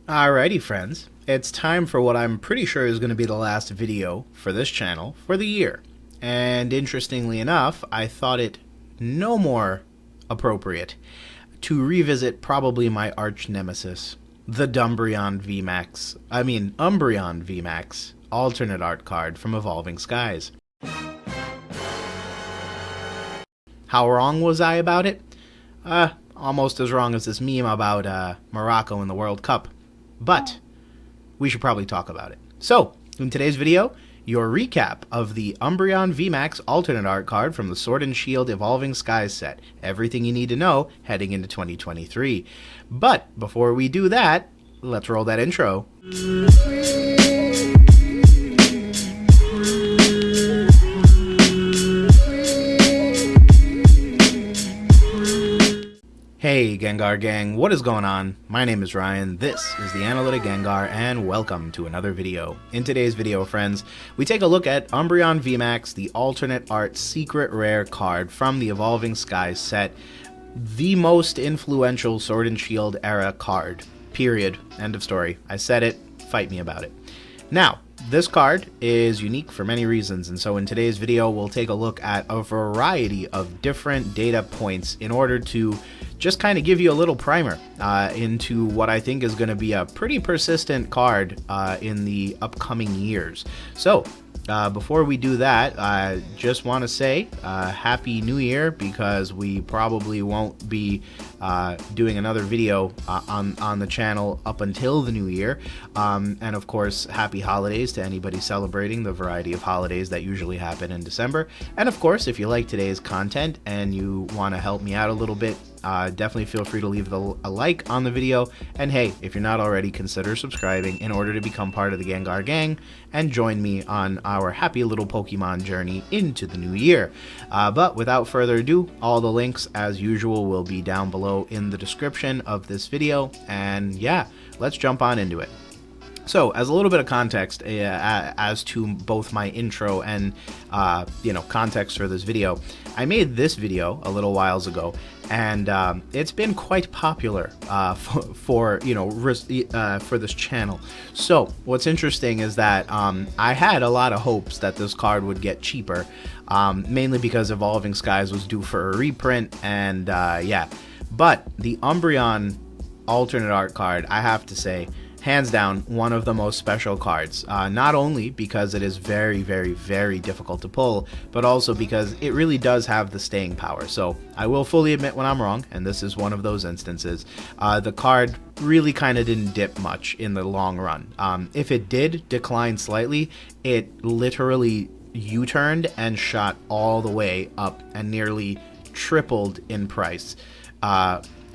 Alrighty friends, it's time for what I'm pretty sure is going to be the last video for this channel for the year. And interestingly enough, I thought it no more appropriate to revisit probably my arch nemesis, the Umbreon VMAX Alternate Art card from Evolving Skies. How wrong was I about it? Almost as wrong as this meme about Morocco in the World Cup. But we should probably talk about it. So, in today's video, your recap of the Umbreon VMAX Alternate Art card from the Sword and Shield Evolving Skies set. Everything you need to know heading into 2023. But before we do that, let's roll that intro. Hey Gengar Gang, what is going on? My name is Ryan, this is the Analytic Gengar, and welcome to another video. In today's video, friends, we take a look at Umbreon VMAX, the Alternate Art Secret Rare card from the Evolving Skies set, the most influential Sword and Shield era card. Period. End of story. I said it, fight me about it. Now, this card is unique for many reasons, and so in today's video we'll take a look at a variety of different data points in order to just kind of give you a little primer into what I think is going to be a pretty persistent card in the upcoming years. So, before we do that, I just want to say Happy New Year, because we probably won't be doing another video on the channel up until the new year. And of course, happy holidays to anybody celebrating the variety of holidays that usually happen in December. And of course, if you like today's content and you want to help me out a little bit, definitely feel free to leave a like on the video. And hey, if you're not already, consider subscribing in order to become part of the Gengar Gang and join me on our happy little Pokemon journey into the new year. But without further ado, all the links as usual will be down below in the description of this video. And yeah, let's jump on into it. So, as a little bit of context as to both my intro and, context for this video, I made this video a little whiles ago, and it's been quite popular for this channel. So, what's interesting is that I had a lot of hopes that this card would get cheaper, mainly because Evolving Skies was due for a reprint, and yeah. But the Umbreon Alternate Art card, I have to say, hands down, one of the most special cards, not only because it is very, very, very difficult to pull, but also because it really does have the staying power. So I will fully admit when I'm wrong, and this is one of those instances. The card really kind of didn't dip much in the long run. If it did decline slightly, it literally U-turned and shot all the way up and nearly tripled in price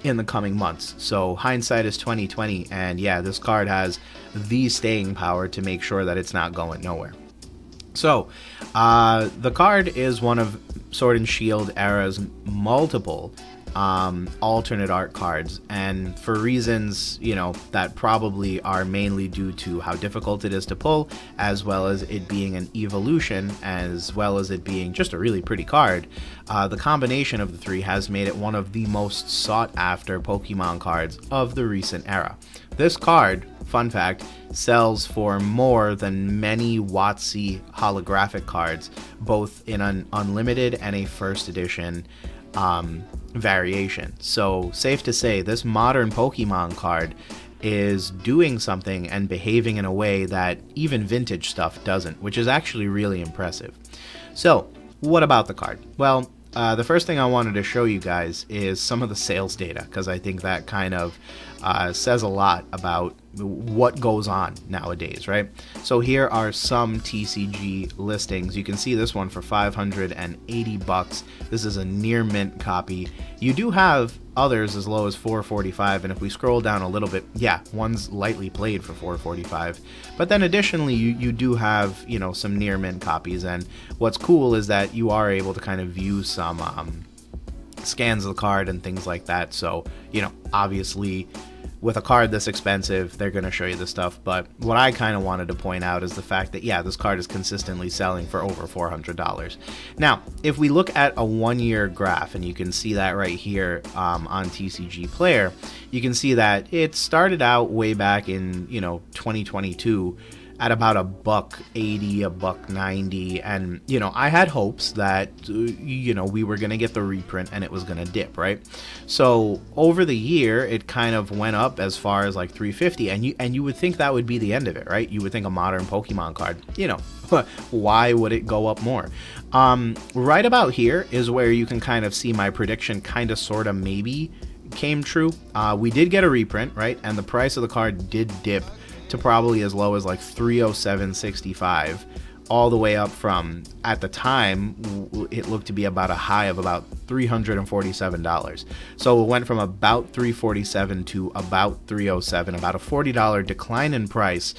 in the coming months. So hindsight is 2020, and yeah, this card has the staying power to make sure that it's not going nowhere. So the card is one of Sword and Shield era's multiple alternate art cards, and for reasons that probably are mainly due to how difficult it is to pull, as well as it being an evolution, as well as it being just a really pretty card. The combination of the three has made it one of the most sought after Pokemon cards of the recent era. This card, fun fact, sells for more than many WotC holographic cards, both in an unlimited and a first edition variation. So safe to say this modern Pokemon card is doing something and behaving in a way that even vintage stuff doesn't, which is actually really impressive. So what about the card? Well, the first thing I wanted to show you guys is some of the sales data, because I think that kind of says a lot about what goes on nowadays, right? So here are some TCG listings. You can see this one for 580 bucks. This is a near mint copy. You do have others as low as 445, and if we scroll down a little bit, yeah, one's lightly played for 445. But then additionally, you do have, some near mint copies, and what's cool is that you are able to kind of view some scans of the card and things like that. So, obviously with a card this expensive, they're going to show you the stuff. But what I kind of wanted to point out is the fact that, yeah, this card is consistently selling for over $400. Now, if we look at a 1-year graph, and you can see that right here on TCG Player, you can see that it started out way back in, 2022 at about $1.80, $1.90, and I had hopes that we were gonna get the reprint and it was gonna dip, right? So over the year it kind of went up as far as like $3.50, and you would think that would be the end of it, right? You would think a modern Pokemon card, why would it go up more? Right about here is where you can kind of see my prediction kind of sort of maybe came true. We did get a reprint, right? And the price of the card did dip to probably as low as like $307.65, all the way up from, at the time, it looked to be about a high of about $347. So it went from about $347 to about $307, about a $40 decline in price,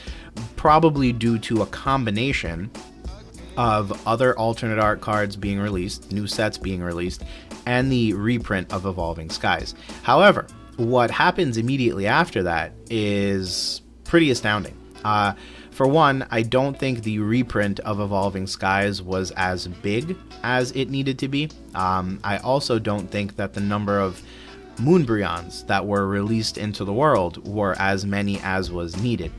probably due to a combination of other alternate art cards being released, new sets being released, and the reprint of Evolving Skies. However, what happens immediately after that is pretty astounding. For one, I don't think the reprint of Evolving Skies was as big as it needed to be. I also don't think that the number of Moonbreons that were released into the world were as many as was needed.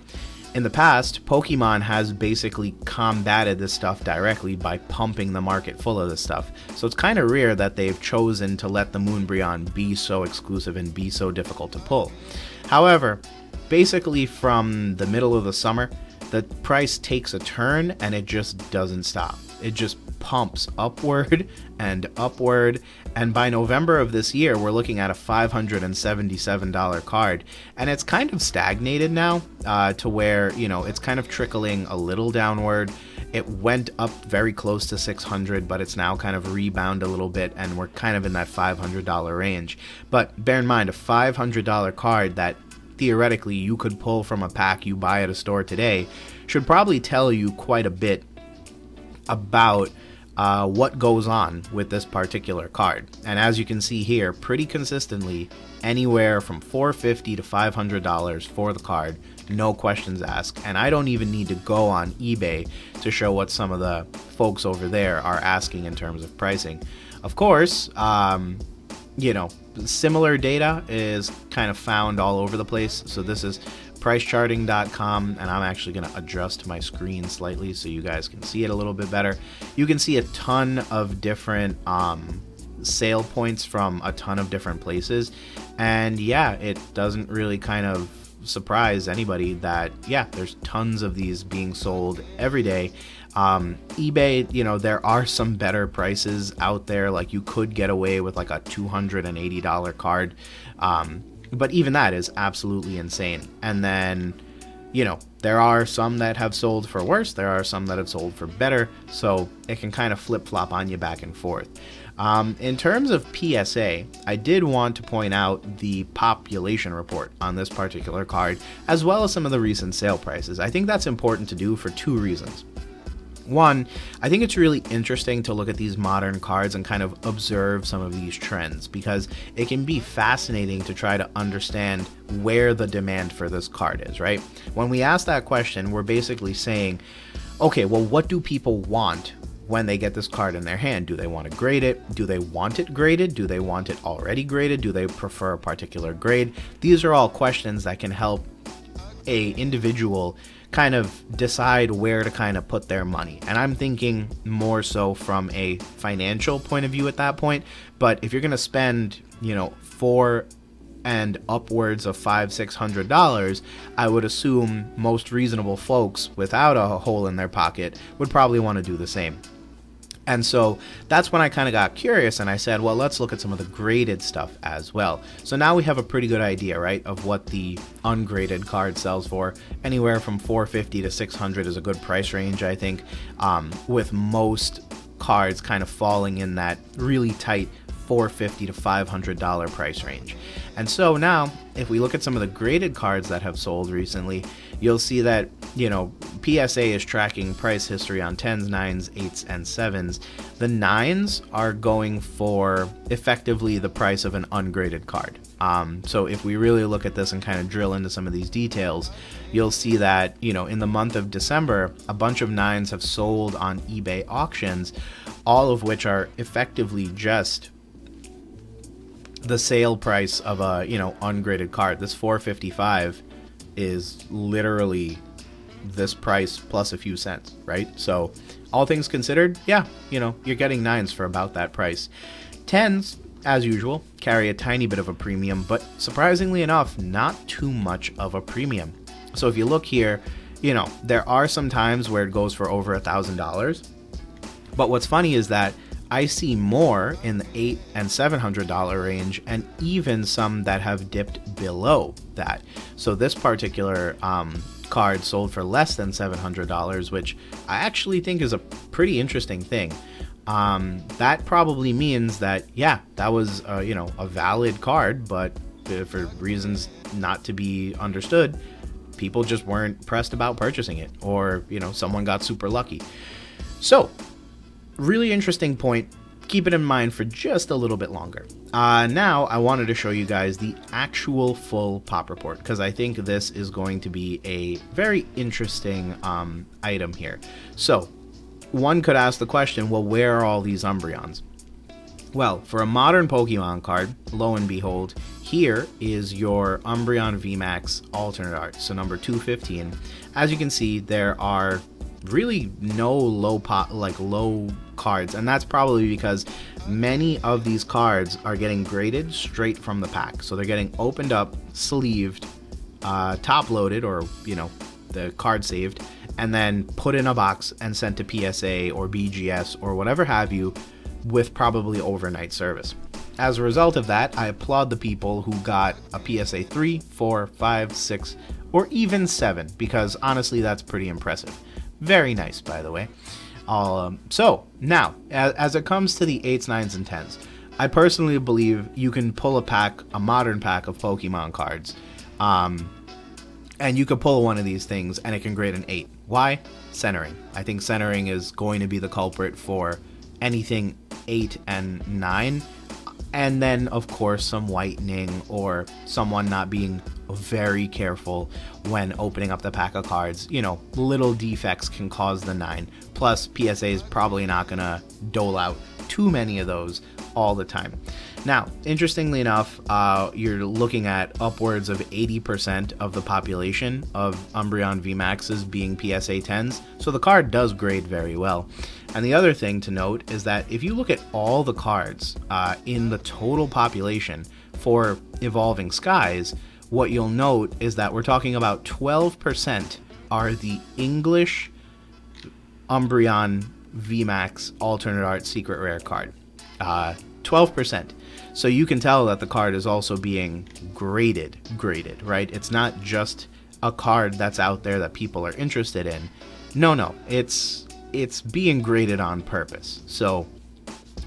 In the past, Pokemon has basically combated this stuff directly by pumping the market full of this stuff. So it's kind of rare that they've chosen to let the Moonbreon be so exclusive and be so difficult to pull. However, basically from the middle of the summer, the price takes a turn and it just doesn't stop. It just pumps upward and upward, and by November of this year we're looking at a $577 card, and it's kind of stagnated now to where it's kind of trickling a little downward. It went up very close to $600, but it's now kind of rebound a little bit, and we're kind of in that $500 range. But bear in mind, a $500 card that theoretically you could pull from a pack you buy at a store today should probably tell you quite a bit about what goes on with this particular card. And as you can see here, pretty consistently anywhere from $450 to $500 for the card, no questions asked. And I don't even need to go on eBay to show what some of the folks over there are asking in terms of pricing. Of course, similar data is kind of found all over the place. So this is pricecharting.com, and I'm actually going to adjust my screen slightly so you guys can see it a little bit better. You can see a ton of different sale points from a ton of different places, and yeah, it doesn't really kind of surprise anybody that there's tons of these being sold every day. eBay, there are some better prices out there, like you could get away with like a $280 card, but even that is absolutely insane. And then there are some that have sold for worse, there are some that have sold for better, so it can kind of flip-flop on you back and forth. In terms of PSA, I did want to point out the population report on this particular card, as well as some of the recent sale prices. I think that's important to do for two reasons. One, I think it's really interesting to look at these modern cards and kind of observe some of these trends, because it can be fascinating to try to understand where the demand for this card is, right? When we ask that question, we're basically saying, okay, well, what do people want when they get this card in their hand? Do they want to grade it? Do they want it graded? Do they want it already graded? Do they prefer a particular grade? These are all questions that can help a individual kind of decide where to kind of put their money. And I'm thinking more so from a financial point of view at that point. But if you're going to spend, $400 and upwards of $500-$600, I would assume most reasonable folks without a hole in their pocket would probably want to do the same. And so that's when I kind of got curious, and I said, well, let's look at some of the graded stuff as well. So now we have a pretty good idea, right, of what the ungraded card sells for. Anywhere from $450 to $600 is a good price range, I think, with most cards kind of falling in that really tight $450 to $500 price range. And so now, if we look at some of the graded cards that have sold recently, you'll see that, PSA is tracking price history on 10s, 9s, 8s, and 7s. The 9s are going for effectively the price of an ungraded card. So if we really look at this and kind of drill into some of these details, you'll see that, in the month of December, a bunch of 9s have sold on eBay auctions, all of which are effectively just the sale price of a, ungraded card. This $4.55 is literally this price plus a few cents, right? So all things considered, yeah, you're getting 9s for about that price. 10s, as usual, carry a tiny bit of a premium, but surprisingly enough, not too much of a premium. So if you look here, there are some times where it goes for over $1,000. But what's funny is that I see more in the $800 and $700 range, and even some that have dipped below that. So this particular card sold for less than $700, which I actually think is a pretty interesting thing. That probably means that, yeah, that was a valid card, but for reasons not to be understood, people just weren't pressed about purchasing it, or someone got super lucky. So really interesting point. Keep it in mind for just a little bit longer. Now I wanted to show you guys the actual full pop report, because I think this is going to be a very interesting item here. So one could ask the question, well, where are all these Umbreons? Well, for a modern Pokemon card, lo and behold, here is your Umbreon VMAX Alternate Art, so number 215. As you can see, there are really no low cards, and that's probably because many of these cards are getting graded straight from the pack. So they're getting opened up, sleeved, top loaded, or the card saved, and then put in a box and sent to PSA or BGS or whatever have you, with probably overnight service. As a result of that, I applaud the people who got a PSA 3, 4, 5, 6, or even 7, because honestly that's pretty impressive. Very nice, by the way. So now, as it comes to the 8s, 9s, and 10s, I personally believe you can pull a modern pack of Pokemon cards, and you could pull one of these things and it can grade an 8. Why? Centering. I think centering is going to be the culprit for anything 8 and 9. And then, of course, some whitening or someone not being very careful when opening up the pack of cards. Little defects can cause the 9. Plus, PSA is probably not going to dole out too many of those all the time. Now, interestingly enough, you're looking at upwards of 80% of the population of Umbreon VMAXs being PSA 10s, so the card does grade very well. And the other thing to note is that if you look at all the cards in the total population for Evolving Skies, what you'll note is that we're talking about 12% are the English Umbreon VMAX Alternate Art Secret Rare card. 12%. So you can tell that the card is also being graded, right? It's not just a card that's out there that people are interested in. No, it's being graded on purpose. So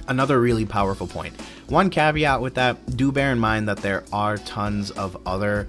another really powerful point. One caveat with that, do bear in mind that there are tons of other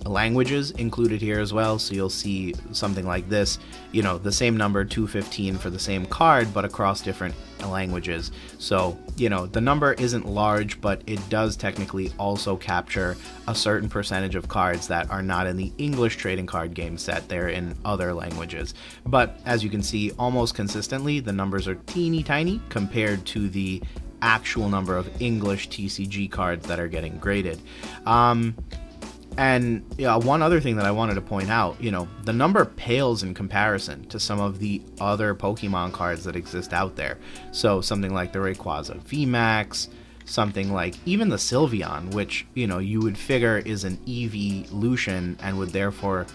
languages included here as well. So you'll see something like this, the same number 215 for the same card, but across different languages. So, the number isn't large, but it does technically also capture a certain percentage of cards that are not in the English trading card game set. They're in other languages. But as you can see, almost consistently, the numbers are teeny tiny compared to the actual number of English TCG cards that are getting graded. And one other thing that I wanted to point out, the number pales in comparison to some of the other Pokemon cards that exist out there. So something like the Rayquaza VMAX, something like even the Sylveon, which, you would figure is an evolution and would therefore,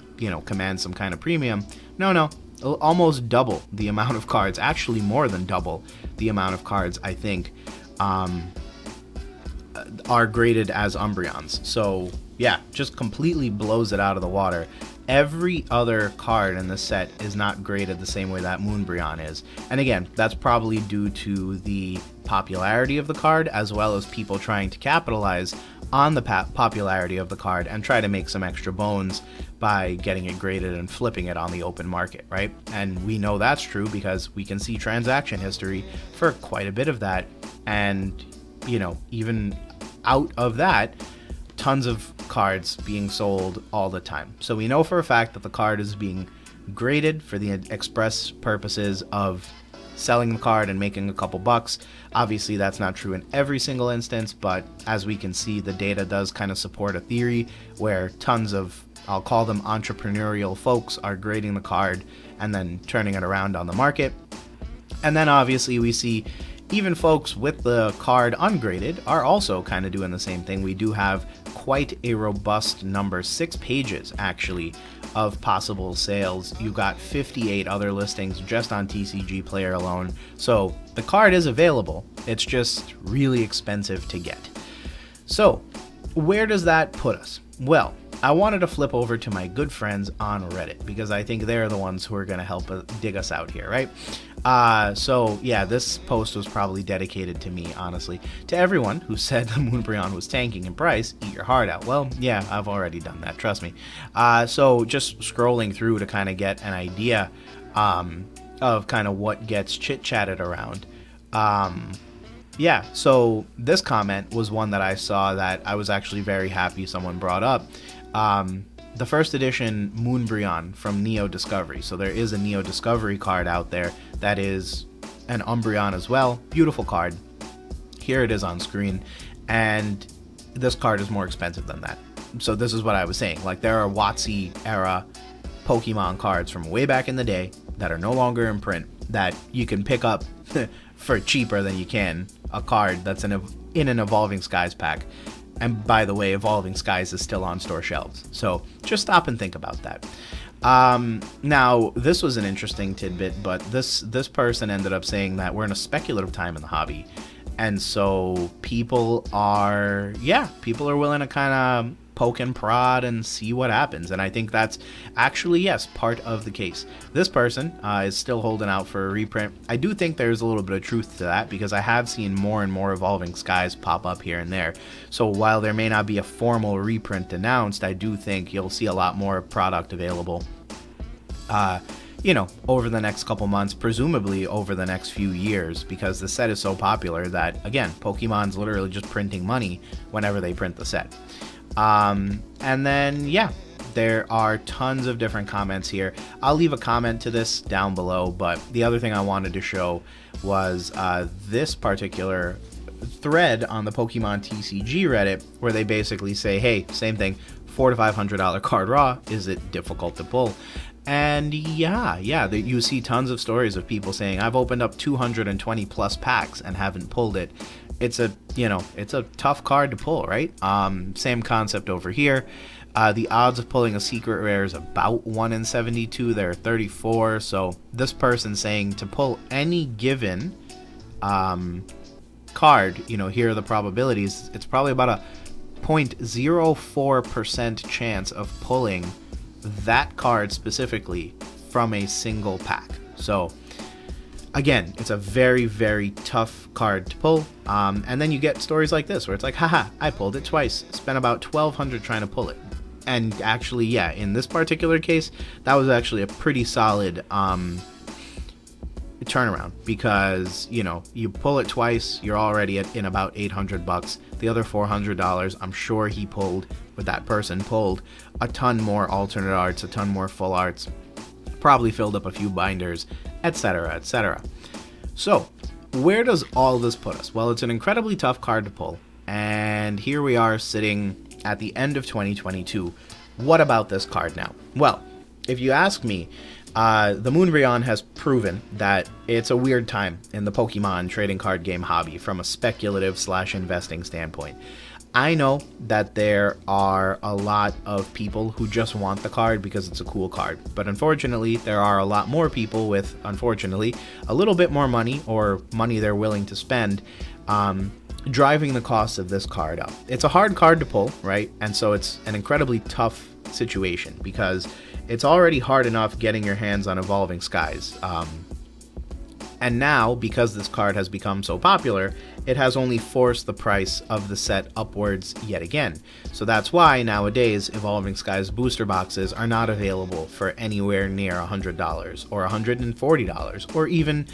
command some kind of premium. No, almost double the amount of cards, actually more than double the amount of cards, I think, are graded as Umbreons. So yeah, just completely blows it out of the water. Every other card in the set is not graded the same way that Moonbreon is. And again, that's probably due to the popularity of the card, as well as people trying to capitalize on the popularity of the card and try to make some extra bones by getting it graded and flipping it on the open market, right? And we know that's true because we can see transaction history for quite a bit of that. And, even out of that, tons of cards being sold all the time. So we know for a fact that the card is being graded for the express purposes of selling the card and making a couple bucks. Obviously that's not true in every single instance, but as we can see, the data does kind of support a theory where tons of, I'll call them entrepreneurial folks, are grading the card and then turning it around on the market. And then obviously we see even folks with the card ungraded are also kind of doing the same thing. We do have quite a robust number, 6 pages actually, of possible sales. You've got 58 other listings just on TCG Player alone. So the card is available. It's just really expensive to get. So where does that put us? Well, I wanted to flip over to my good friends on Reddit because I think they're the ones who are going to help dig us out here, right? So yeah, this post was probably dedicated to me, honestly. To everyone who said the Umbreon was tanking in price, eat your heart out. Well, yeah, I've already done that, trust me. So just scrolling through to kind of get an idea of kind of what gets chit-chatted around. Yeah, so this comment was one that I saw that I was actually very happy someone brought up. The first edition Umbreon from Neo Discovery. So there is a Neo Discovery card out there that is an Umbreon as well. Beautiful card. Here it is on screen. And this card is more expensive than that. So this is what I was saying. Like, there are WotC era Pokemon cards from way back in the day that are no longer in print that you can pick up for cheaper than you can a card that's in an Evolving Skies pack. And by the way, Evolving Skies is still on store shelves. So just stop and think about that. Now, this was an interesting tidbit, but this person ended up saying that we're in a speculative time in the hobby. And so people are willing to kind of poke and prod and see what happens. And I think that's actually, yes, part of the case. This person is still holding out for a reprint. I do think there's a little bit of truth to that because I have seen more and more Evolving Skies pop up here and there. So while there may not be a formal reprint announced, I do think you'll see a lot more product available over the next couple months, presumably over the next few years, because the set is so popular that, again, Pokemon's literally just printing money whenever they print the set. And then, yeah, there are tons of different comments here. I'll leave a comment to this down below, but the other thing I wanted to show was this particular thread on the Pokemon TCG Reddit, where they basically say, hey, same thing, $400 to $500 card raw, is it difficult to pull? And yeah, you see tons of stories of people saying, I've opened up 220 plus packs and haven't pulled it. It's a tough card to pull, right? Same concept over here. The odds of pulling a secret rare is about 1 in 72. There are 34. So this person saying to pull any given card, here are the probabilities. It's probably about a 0.04% chance of pulling that card specifically from a single pack. So again, it's a very, very tough card to pull. And then you get stories like this where it's like, haha, I pulled it twice, spent about $1,200 trying to pull it. And actually, yeah, in this particular case, that was actually a pretty solid turnaround, because you pull it twice, you're already in about $800. The other $400, I'm sure that person pulled a ton more alternate arts, a ton more full arts, probably filled up a few binders, etc., etc. So where does all this put us? Well, it's an incredibly tough card to pull, and here we are sitting at the end of 2022. What about this card now? Well, if you ask me, the Umbreon has proven that it's a weird time in the Pokemon trading card game hobby from a speculative / investing standpoint. I know that there are a lot of people who just want the card because it's a cool card, but unfortunately there are a lot more people with, unfortunately, a little bit more money, or money they're willing to spend, driving the cost of this card up. It's a hard card to pull, right? And so it's an incredibly tough situation because it's already hard enough getting your hands on Evolving Skies. And now, because this card has become so popular, it has only forced the price of the set upwards yet again. So that's why nowadays Evolving Skies booster boxes are not available for anywhere near $100 or $140 or even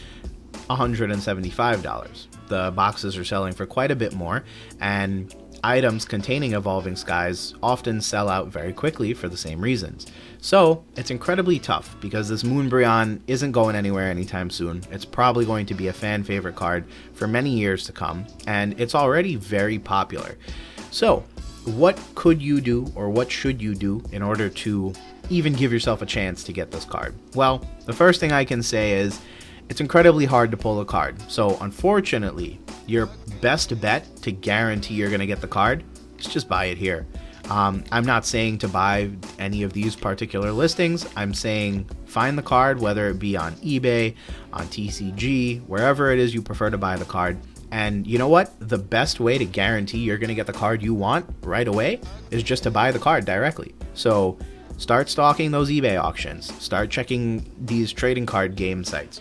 $175. The boxes are selling for quite a bit more, and items containing Evolving Skies often sell out very quickly for the same reasons. So it's incredibly tough because this Umbreon isn't going anywhere anytime soon. It's probably going to be a fan favorite card for many years to come, and it's already very popular. So what could you do, or what should you do in order to even give yourself a chance to get this card? Well, the first thing I can say is it's incredibly hard to pull a card. So unfortunately, your best bet to guarantee you're going to get the card is just buy it here. I'm not saying to buy any of these particular listings. I'm saying find the card, whether it be on eBay, on TCG, wherever it is you prefer to buy the card. And you know what? The best way to guarantee you're going to get the card you want right away is just to buy the card directly. So start stalking those eBay auctions. Start checking these trading card game sites.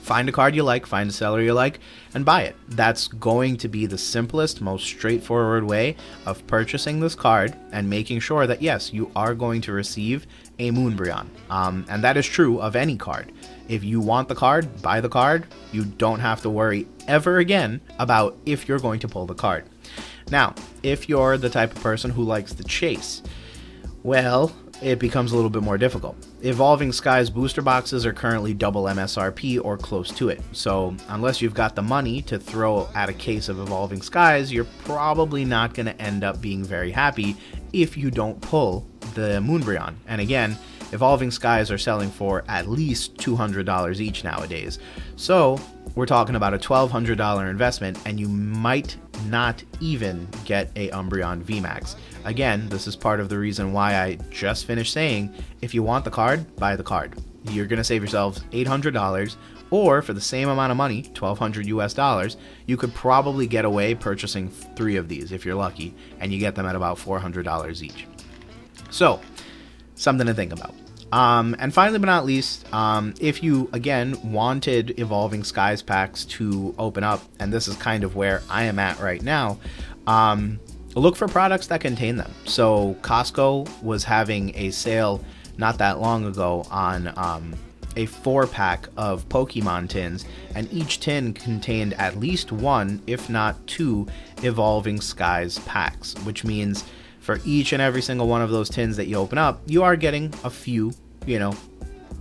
Find a card you like, find a seller you like, and buy it. That's going to be the simplest, most straightforward way of purchasing this card and making sure that, yes, you are going to receive a Umbreon. And that is true of any card. If you want the card, buy the card. You don't have to worry ever again about if you're going to pull the card. Now, if you're the type of person who likes the chase, well, it becomes a little bit more difficult. Evolving Skies booster boxes are currently double MSRP or close to it, so unless you've got the money to throw at a case of Evolving Skies, you're probably not going to end up being very happy if you don't pull the Umbreon. And again, Evolving Skies are selling for at least $200 each nowadays, so we're talking about a $1,200 investment, and you might not even get a Umbreon VMAX. Again, this is part of the reason why I just finished saying, if you want the card, buy the card. You're going to save yourselves $800, or for the same amount of money, $1,200 US, you could probably get away purchasing 3 of these if you're lucky, and you get them at about $400 each. So, something to think about. And finally but not least, if you, again, wanted Evolving Skies packs to open up, and this is kind of where I am at right now, look for products that contain them. So Costco was having a sale not that long ago on a 4-pack of Pokemon tins, and each tin contained at least 1, if not 2, Evolving Skies packs, which means for each and every single one of those tins that you open up, you are getting a few,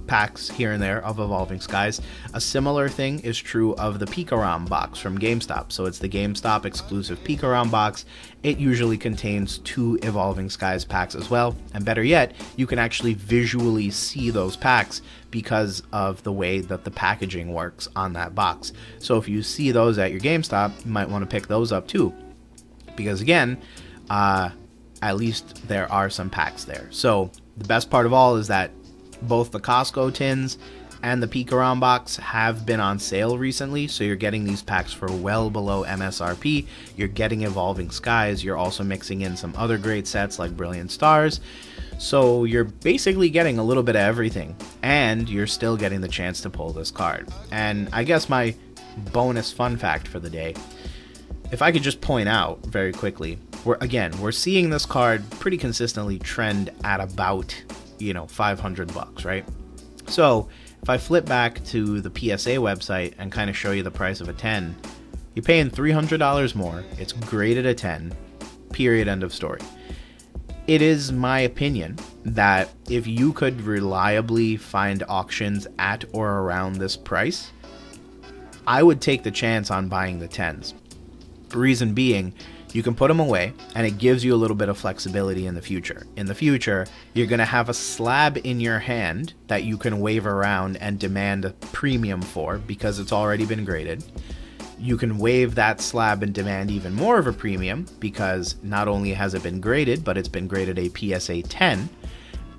packs here and there of Evolving Skies. A similar thing is true of the Pikarom box from GameStop. So it's the GameStop exclusive Pikarom box. It usually contains 2 Evolving Skies packs as well. And better yet, you can actually visually see those packs because of the way that the packaging works on that box. So if you see those at your GameStop, you might want to pick those up too. Because again, at least there are some packs there. So the best part of all is that both the Costco tins and the Pikarom box have been on sale recently, so you're getting these packs for well below MSRP. You're getting Evolving Skies. You're also mixing in some other great sets like Brilliant Stars. So you're basically getting a little bit of everything, and you're still getting the chance to pull this card. And I guess my bonus fun fact for the day, if I could just point out very quickly, we're seeing this card pretty consistently trend at about, $500, right? So if I flip back to the PSA website and kind of show you the price of a 10, you're paying $300 more. It's graded a 10, period, end of story. It is my opinion that if you could reliably find auctions at or around this price, I would take the chance on buying the 10s. Reason being, you can put them away, and it gives you a little bit of flexibility in the future. In the future, you're going to have a slab in your hand that you can wave around and demand a premium for because it's already been graded. You can waive that slab and demand even more of a premium because not only has it been graded, but it's been graded a PSA 10.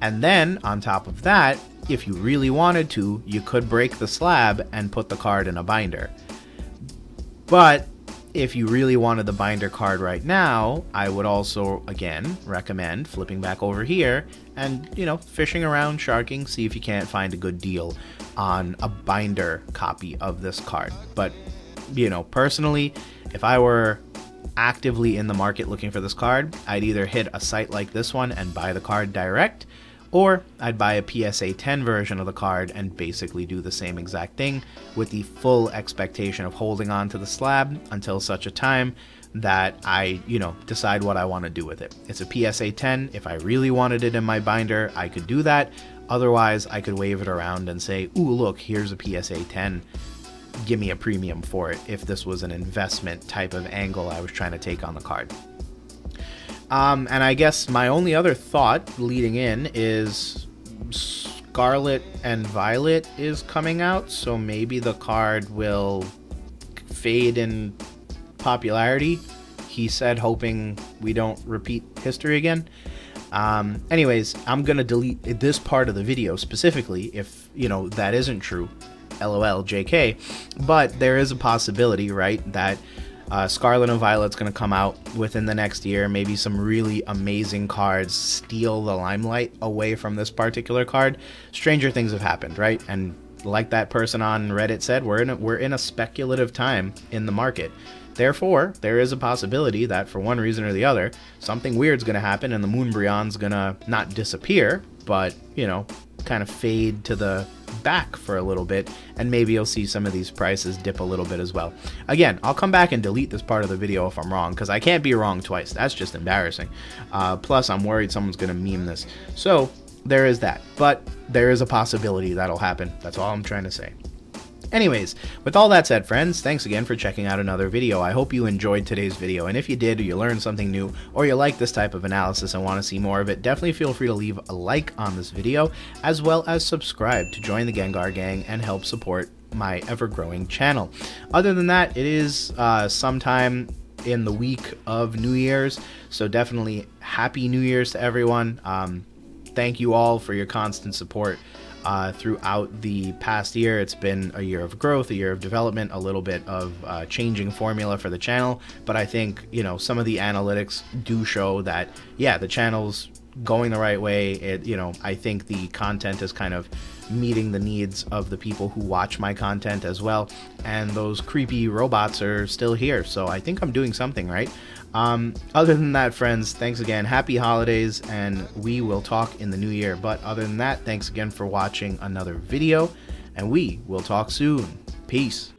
And then, on top of that, if you really wanted to, you could break the slab and put the card in a binder. But if you really wanted the binder card right now, I would also, again, recommend flipping back over here and, fishing around, sharking, see if you can't find a good deal on a binder copy of this card. But, personally, if I were actively in the market looking for this card, I'd either hit a site like this one and buy the card direct, or I'd buy a PSA 10 version of the card and basically do the same exact thing with the full expectation of holding on to the slab until such a time that I, decide what I want to do with it. It's a PSA 10. If I really wanted it in my binder, I could do that. Otherwise, I could wave it around and say, ooh, look, here's a PSA 10. Give me a premium for it, if this was an investment type of angle I was trying to take on the card. And I guess my only other thought leading in is Scarlet and Violet is coming out, so maybe the card will fade in popularity, he said, hoping we don't repeat history again. Anyways, I'm gonna delete this part of the video specifically if that isn't true. LOL JK. But there is a possibility, right, that Scarlet and Violet's gonna come out within the next year. Maybe some really amazing cards steal the limelight away from this particular card. Stranger things have happened, right? And like that person on Reddit said, we're in a speculative time in the market. Therefore, there is a possibility that for one reason or the other, something weird's going to happen and the Moonbreon's going to not disappear, but, kind of fade to the back for a little bit, and maybe you'll see some of these prices dip a little bit as well. Again, I'll come back and delete this part of the video if I'm wrong, because I can't be wrong twice. That's just embarrassing. Plus, I'm worried someone's going to meme this. So, there is that. But there is a possibility that'll happen. That's all I'm trying to say. Anyways, with all that said, friends, thanks again for checking out another video. I hope you enjoyed today's video, and if you did, or you learned something new, or you like this type of analysis and want to see more of it, definitely feel free to leave a like on this video, as well as subscribe to join the Gengar Gang and help support my ever-growing channel. Other than that, it is sometime in the week of New Year's, so definitely Happy New Year's to everyone. Thank you all for your constant support. Throughout the past year. It's been a year of growth, a year of development, a little bit of changing formula for the channel, but I think some of the analytics do show that the channel's going the right way. I think the content is kind of meeting the needs of the people who watch my content as well, and those creepy robots are still here, so I think I'm doing something right. Other than that, friends, thanks again. Happy holidays, and we will talk in the new year. But other than that, thanks again for watching another video, and we will talk soon. Peace.